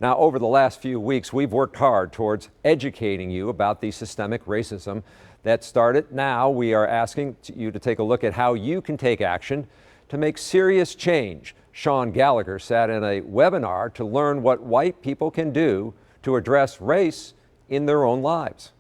Now, over the last few weeks, we've worked hard towards educating you about the systemic racism that started. Now we are asking you to take a look at how you can take action to make serious change. SHAUN Gallagher sat in a webinar to learn what white people can do to address race in their own lives.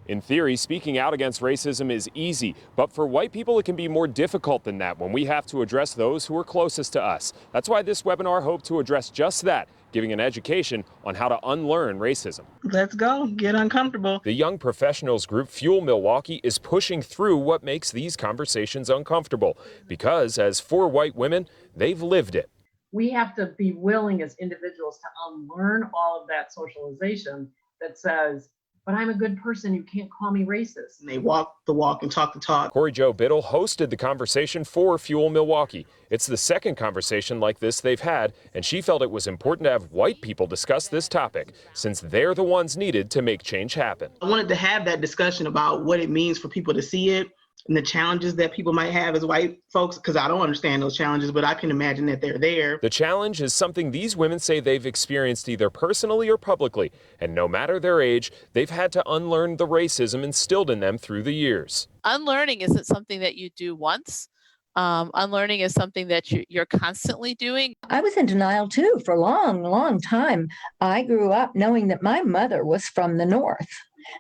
In theory, speaking out against racism is easy, but for white people it can be more difficult than that when we have to address those who are closest to us. That's why this webinar hoped to address just that, giving an education on how to unlearn racism. Let's go, get uncomfortable. The young professionals group Fuel Milwaukee is pushing through what makes these conversations uncomfortable, because as 4 white women, they've lived it. We have to be willing as individuals to unlearn all of that socialization that says, but I'm a good person, you can't call me racist. And they walk the walk and talk the talk. Corey Jo Biddle hosted the conversation for Fuel Milwaukee. It's the second conversation like this they've had, and she felt it was important to have white people discuss this topic, since they're the ones needed to make change happen. I wanted to have that discussion about what it means for people to see it and the challenges that people might have as white folks, because I don't understand those challenges, but I can imagine that they're there. The challenge is something these women say they've experienced either personally or publicly, and no matter their age, they've had to unlearn the racism instilled in them through the years. Unlearning isn't something that you do once. Unlearning is something that you're constantly doing. I was in denial too for a long time. I grew up knowing that my mother was from the North,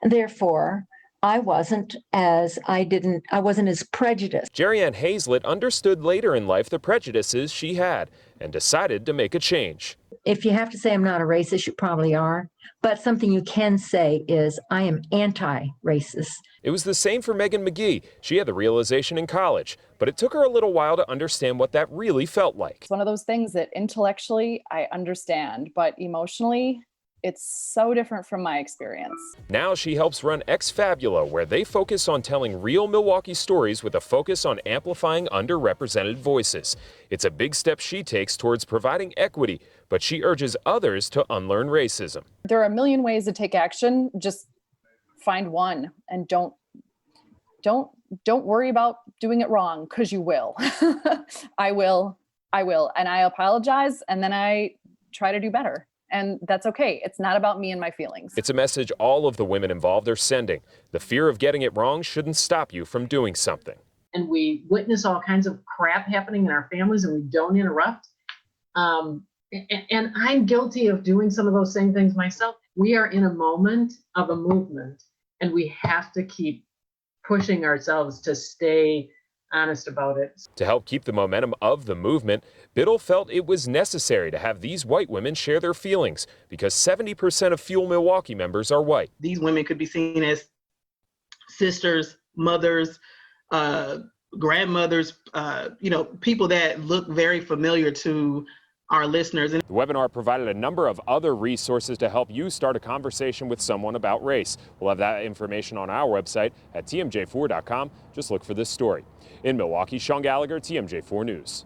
and therefore I wasn't as prejudiced. Jerry Ann Hazlett understood later in life the prejudices she had and decided to make a change. If you have to say I'm not a racist, you probably are. But something you can say is I am anti-racist. It was the same for Megan McGee. She had the realization in college, but it took her a little while to understand what that really felt like. It's one of those things that intellectually I understand, but emotionally, it's so different from my experience. Now she helps run Ex Fabula, where they focus on telling real Milwaukee stories with a focus on amplifying underrepresented voices. It's a big step she takes towards providing equity, but she urges others to unlearn racism. There are a million ways to take action. Just find one and don't worry about doing it wrong, because you will. I will, and I apologize, and then I try to do better. And that's okay. It's not about me and my feelings. It's a message all of the women involved are sending. The fear of getting it wrong shouldn't stop you from doing something. And we witness all kinds of crap happening in our families and we don't interrupt. And I'm guilty of doing some of those same things myself. We are in a moment of a movement, and we have to keep pushing ourselves to stay honest about it. To help keep the momentum of the movement, Biddle felt it was necessary to have these white women share their feelings, because 70% of Fuel Milwaukee members are white. These women could be seen as sisters, mothers, grandmothers, people that look very familiar to our listeners. The webinar provided a number of other resources to help you start a conversation with someone about race. We'll have that information on our website at tmj4.com. Just look for this story. In Milwaukee, SHAUN Gallagher, TMJ4 News.